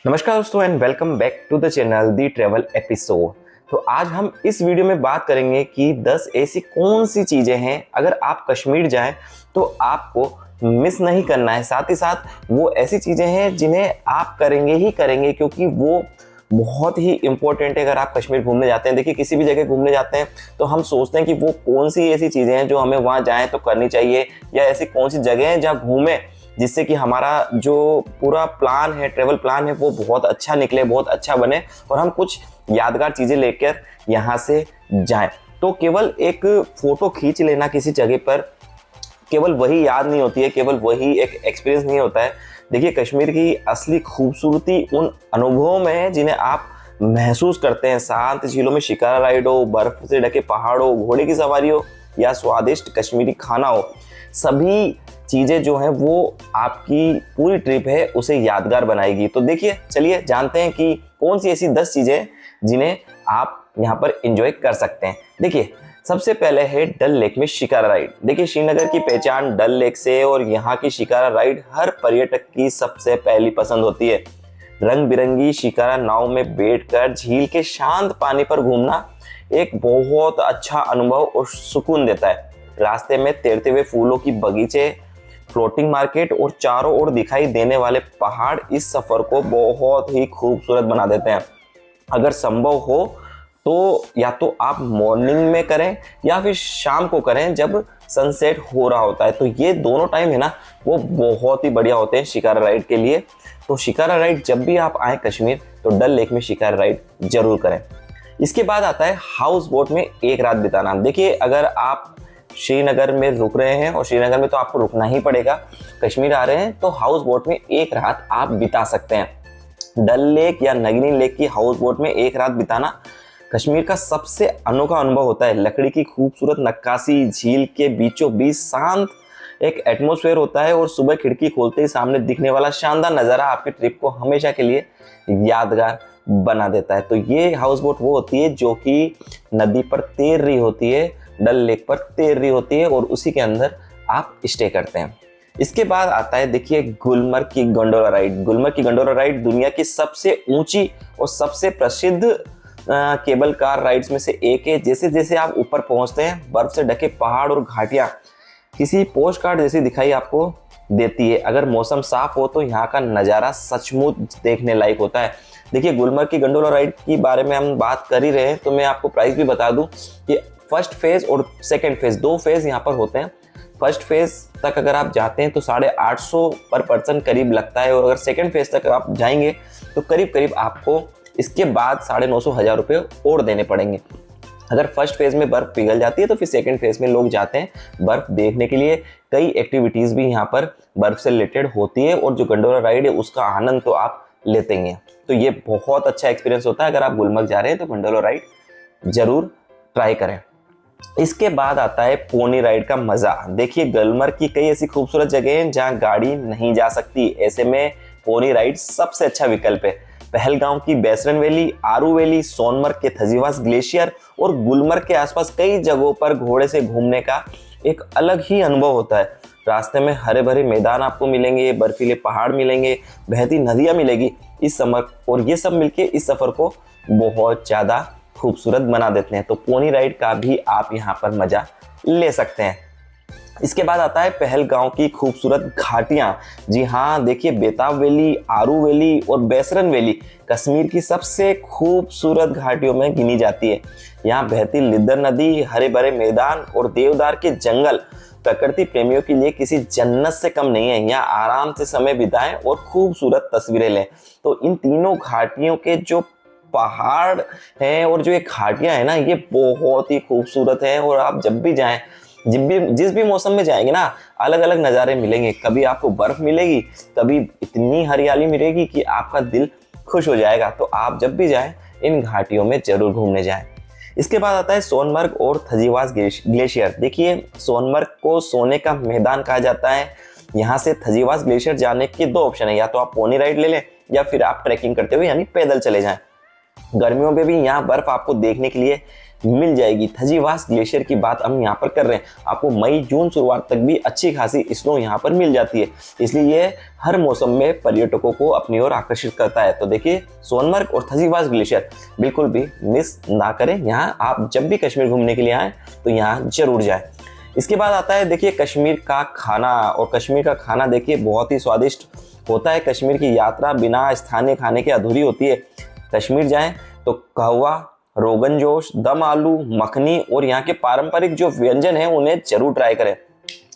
नमस्कार दोस्तों and welcome back to the channel the travel episode. तो आज हम इस वीडियो में बात करेंगे कि 10 ऐसी कौन सी चीज़ें हैं अगर आप कश्मीर जाएं तो आपको मिस नहीं करना है। साथ ही साथ वो ऐसी चीज़ें हैं जिन्हें आप करेंगे ही करेंगे क्योंकि वो बहुत ही इंपॉर्टेंट है अगर आप कश्मीर घूमने जाते हैं। देखिए, किसी भी जगह घूमने जाते हैं तो हम सोचते हैं कि वो कौन सी ऐसी चीज़ें हैं जो हमें वहाँ जाएं तो करनी चाहिए, या ऐसी कौन सी जगह है जहाँ घूमें जिससे कि हमारा जो पूरा प्लान है, ट्रेवल प्लान है, वो बहुत अच्छा निकले, बहुत अच्छा बने और हम कुछ यादगार चीज़ें लेकर यहाँ से जाएं। तो केवल एक फ़ोटो खींच लेना किसी जगह पर केवल वही याद नहीं होती है, केवल वही एक एक्सपीरियंस नहीं होता है। देखिए, कश्मीर की असली खूबसूरती उन अनुभवों में है जिन्हें आप महसूस करते हैं। शांत झीलों में शिकारा राइड हो, बर्फ से ढके पहाड़ हो, घोड़े की सवारी हो या स्वादिष्ट कश्मीरी खाना हो, सभी चीज़ें जो हैं वो आपकी पूरी ट्रिप है उसे यादगार बनाएगी। तो देखिए, चलिए जानते हैं कि कौन सी ऐसी 10 चीज़ें जिन्हें आप यहाँ पर एंजॉय कर सकते हैं। देखिए, सबसे पहले है डल लेक में शिकारा राइड। देखिए, श्रीनगर की पहचान डल लेक से और यहाँ की शिकारा राइड हर पर्यटक की सबसे पहली पसंद होती है। रंग बिरंगी शिकारा नाव में बैठकर झील के शांत पानी पर घूमना एक बहुत अच्छा अनुभव और सुकून देता है। रास्ते में तैरते हुए फूलों की बगीचे, फ्लोटिंग मार्केट और चारों ओर दिखाई देने वाले पहाड़ इस सफर को बहुत ही खूबसूरत बना देते हैं। अगर संभव हो तो या तो आप मॉर्निंग में करें या फिर शाम को करें जब सनसेट हो रहा होता है। तो ये दोनों टाइम है ना, वो बहुत ही बढ़िया होते हैं शिकारा राइड के लिए। तो शिकारा राइड जब भी आप आए कश्मीर तो डल लेक में शिकारा राइड जरूर करें। इसके बाद आता है हाउस बोट में एक रात बिताना। देखिए, अगर आप श्रीनगर में रुक रहे हैं और श्रीनगर में तो आपको रुकना ही पड़ेगा, कश्मीर आ रहे हैं तो हाउस बोट में एक रात आप बिता सकते हैं। डल लेक या नगीनी लेक की हाउस बोट में एक रात बिताना कश्मीर का सबसे अनोखा अनुभव होता है। लकड़ी की खूबसूरत नक्काशी, झील के बीचों बीच शांत एक एटमॉस्फेयर होता है और सुबह खिड़की खोलते ही सामने दिखने वाला शानदार नज़ारा आपकी ट्रिप को हमेशा के लिए यादगार बना देता है। तो ये हाउस बोट वो होती है जो कि नदी पर तैर रही होती है, डल लेक पर तैर रही होती है और उसी के अंदर आप स्टे करते हैं। इसके बाद आता है, देखिए, गुलमर्ग की गंडोला राइड। गुलमर्ग की गंडोला राइड दुनिया की सबसे ऊंची और सबसे प्रसिद्ध केबल कार राइड्स में से एक है। जैसे जैसे आप ऊपर पहुंचते हैं, बर्फ से ढके पहाड़ और घाटियां किसी पोस्ट कार्ड जैसी दिखाई आपको देती है। अगर मौसम साफ हो तो यहाँ का नज़ारा सचमुच देखने लायक होता है। देखिए, गुलमर्ग की गंडोला राइड के बारे में हम बात कर ही रहे हैं तो मैं आपको प्राइस भी बता दूं कि फर्स्ट फेज और सेकंड फेज, दो फेज यहाँ पर होते हैं। फर्स्ट फेज तक अगर आप जाते हैं तो 850 पर पर्सन करीब लगता है और अगर सेकंड फेज तक आप जाएंगे तो करीब करीब आपको इसके बाद 950-1000 रुपये और देने पड़ेंगे। अगर फर्स्ट फेज में बर्फ पिघल जाती है तो फिर सेकंड फेज में लोग जाते हैं बर्फ देखने के लिए। कई एक्टिविटीज़ भी यहाँ पर बर्फ से रिलेटेड होती है और जो गंडोला राइड है उसका आनंद तो आप लेते हैं। तो ये बहुत अच्छा एक्सपीरियंस होता है। अगर आप गुलमर्ग जा रहे हैं तो गंडोला राइड जरूर ट्राई करें। इसके बाद आता है पोनी राइड का मजा। देखिए, गुलमर्ग की कई ऐसी खूबसूरत जगह हैं जहां गाड़ी नहीं जा सकती, ऐसे में पोनी राइड सबसे अच्छा विकल्प है। पहलगाम की बैसरन वैली, आरू वैली, सोनमर्ग के थजीवास ग्लेशियर और गुलमर्ग के आसपास कई जगहों पर घोड़े से घूमने का एक अलग ही अनुभव होता है। रास्ते में हरे भरे मैदान आपको मिलेंगे, बर्फीले पहाड़ मिलेंगे, बहती नदियाँ मिलेगी इस समर, और ये सब मिलके इस सफर को बहुत ज़्यादा खूबसूरत बना देते हैं। तो पोनी राइड का भी आप यहाँ पर मजा ले सकते हैं। इसके बाद आता है पहलगांव की खूबसूरत घाटियां। जी हाँ, देखिए, बेताब वैली, आरू वैली और बैसरन वैली कश्मीर की सबसे खूबसूरत घाटियों में गिनी जाती है। यहाँ बहती लिद्दर नदी, हरे भरे मैदान और देवदार के जंगल प्रकृति प्रेमियों के लिए किसी जन्नत से कम नहीं है। यहाँ आराम से समय बिताएं और खूबसूरत तस्वीरें लें। तो इन तीनों घाटियों के जो पहाड़ हैं और जो ये घाटियां हैं ना, ये बहुत ही खूबसूरत है और आप जब भी जाएं, जिस भी मौसम में जाएंगे ना, अलग अलग नज़ारे मिलेंगे। कभी आपको बर्फ मिलेगी, कभी इतनी हरियाली मिलेगी कि आपका दिल खुश हो जाएगा। तो आप जब भी जाएं इन घाटियों में जरूर घूमने जाएं। इसके बाद आता है सोनमर्ग और थजीवास ग्लेशियर। देखिए, सोनमर्ग को सोने का मैदान कहा जाता है। यहाँ से थजीवास ग्लेशियर जाने के दो ऑप्शन है, या तो आप पोनी राइड ले लें या फिर आप ट्रैकिंग करते हुए यानी पैदल चले जाएं। गर्मियों में भी यहाँ बर्फ आपको देखने के लिए मिल जाएगी। थजीवास ग्लेशियर की बात हम यहाँ पर कर रहे हैं, आपको मई जून शुरुआत तक भी अच्छी खासी स्नो यहाँ पर मिल जाती है, इसलिए ये हर मौसम में पर्यटकों को अपनी ओर आकर्षित करता है। तो देखिए सोनमर्ग और थजीवास ग्लेशियर बिल्कुल भी मिस ना करें। यहाँ आप जब भी कश्मीर घूमने के लिए आए तो यहाँ जरूर जाए। इसके बाद आता है देखिए कश्मीर का खाना, और कश्मीर का खाना देखिए बहुत ही स्वादिष्ट होता है। कश्मीर की यात्रा बिना स्थानीय खाने के अधूरी होती है। कश्मीर जाएं तो कहवा, रोगन जोश, दम आलू, मखनी और यहाँ के पारंपरिक जो व्यंजन हैं उन्हें जरूर ट्राई करें।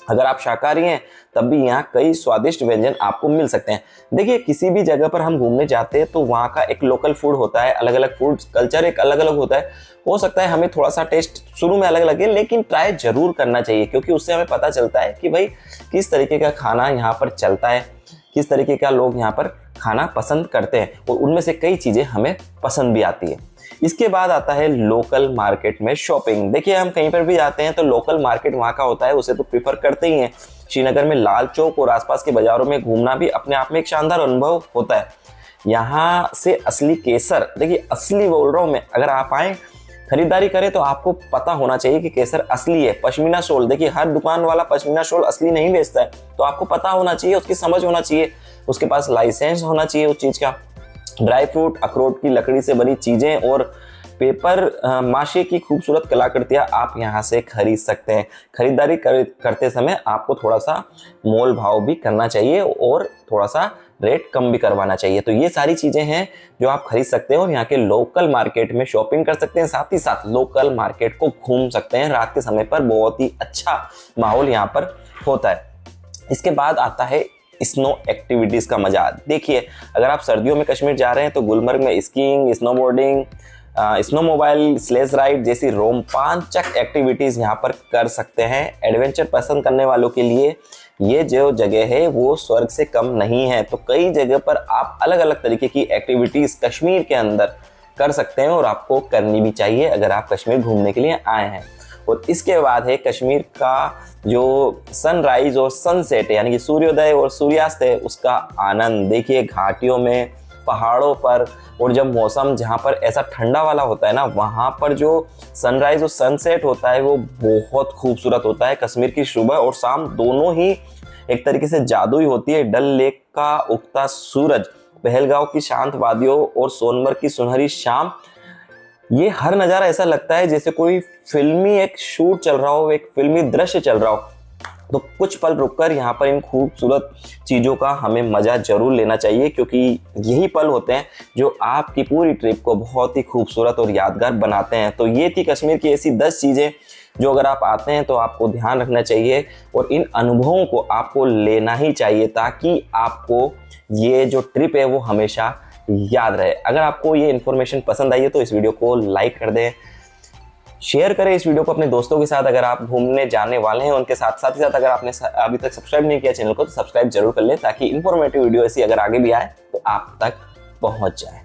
अगर आप शाकाहारी हैं तब भी यहाँ कई स्वादिष्ट व्यंजन आपको मिल सकते हैं। देखिए किसी भी जगह पर हम घूमने जाते हैं तो वहाँ का एक लोकल फूड होता है, अलग अलग फूड कल्चर एक अलग अलग होता है। हो सकता है हमें थोड़ा सा टेस्ट शुरू में अलग लगे, लेकिन ट्राई जरूर करना चाहिए, क्योंकि उससे हमें पता चलता है कि भाई किस तरीके का खाना यहाँ पर चलता है, किस तरीके का लोग यहाँ पर खाना पसंद करते हैं, और उनमें से कई चीज़ें हमें पसंद भी आती है। इसके बाद आता है लोकल मार्केट में शॉपिंग। देखिए हम कहीं पर भी जाते हैं तो लोकल मार्केट वहाँ का होता है, उसे तो प्रीफर करते ही हैं। श्रीनगर में लाल चौक और आसपास के बाजारों में घूमना भी अपने आप में एक शानदार अनुभव होता है। यहाँ से असली केसर, देखिए असली बोल रहा हूँ मैं, अगर आप आए खरीदारी करें तो आपको पता होना चाहिए कि केसर असली है। पश्मीना शॉल, देखिए हर दुकान वाला पश्मीना शॉल असली नहीं बेचता है, तो आपको पता होना चाहिए, उसकी समझ होना चाहिए, उसके पास लाइसेंस होना चाहिए उस चीज़ का। ड्राई फ्रूट, अखरोट की लकड़ी से बनी चीज़ें और पेपर माशे की खूबसूरत कलाकृतियाँ आप यहाँ से खरीद सकते हैं। खरीदारी करते समय आपको थोड़ा सा मोल भाव भी करना चाहिए और थोड़ा सा रेट कम भी करवाना चाहिए। तो ये सारी चीज़ें हैं जो आप खरीद सकते हैं और यहाँ के लोकल मार्केट में शॉपिंग कर सकते हैं। साथ ही साथ लोकल मार्केट को घूम सकते हैं। रात के समय पर बहुत ही अच्छा माहौल यहाँ पर होता है। इसके बाद आता है स्नो एक्टिविटीज़ का मजा। देखिए अगर आप सर्दियों में कश्मीर जा रहे हैं तो गुलमर्ग में skiing, snowboarding, snow mobile, sledge ride जैसी रोमांचक एक्टिविटीज़ यहाँ पर कर सकते हैं। एडवेंचर पसंद करने वालों के लिए ये जो जगह है वो स्वर्ग से कम नहीं है। तो कई जगह पर आप अलग अलग तरीके की एक्टिविटीज़ कश्मीर के अंदर कर सकते हैं और आपको करनी भी चाहिए अगर आप कश्मीर घूमने के लिए आए हैं। और इसके बाद है कश्मीर का जो सनराइज और सनसेट है, यानी कि सूर्योदय और सूर्यास्त है, उसका आनंद। देखिए घाटियों में, पहाड़ों पर, और जब मौसम जहाँ पर ऐसा ठंडा वाला होता है ना, वहाँ पर जो सनराइज और सनसेट होता है वो बहुत खूबसूरत होता है। कश्मीर की सुबह और शाम दोनों ही एक तरीके से जादुई होती है। डल लेक का उगता सूरज, पहलगांव की शांत वादियों और सोनमर्ग की सुनहरी शाम, ये हर नज़ारा ऐसा लगता है जैसे कोई फिल्मी एक शूट चल रहा हो, एक फिल्मी दृश्य चल रहा हो। तो कुछ पल रुककर यहाँ पर इन खूबसूरत चीज़ों का हमें मज़ा जरूर लेना चाहिए, क्योंकि यही पल होते हैं जो आपकी पूरी ट्रिप को बहुत ही खूबसूरत और यादगार बनाते हैं। तो ये थी कश्मीर की ऐसी 10 चीज़ें जो अगर आप आते हैं तो आपको ध्यान रखना चाहिए और इन अनुभवों को आपको लेना ही चाहिए, ताकि आपको ये जो ट्रिप है वो हमेशा याद रहे। अगर आपको ये इन्फॉर्मेशन पसंद आई है तो इस वीडियो को लाइक कर दें, शेयर करें इस वीडियो को अपने दोस्तों के साथ अगर आप घूमने जाने वाले हैं उनके साथ। साथ ही साथ अगर आपने अभी तक सब्सक्राइब नहीं किया चैनल को तो सब्सक्राइब जरूर कर लें, ताकि इन्फॉर्मेटिव वीडियो ऐसी अगर आगे भी आए तो आप तक पहुंच जाए।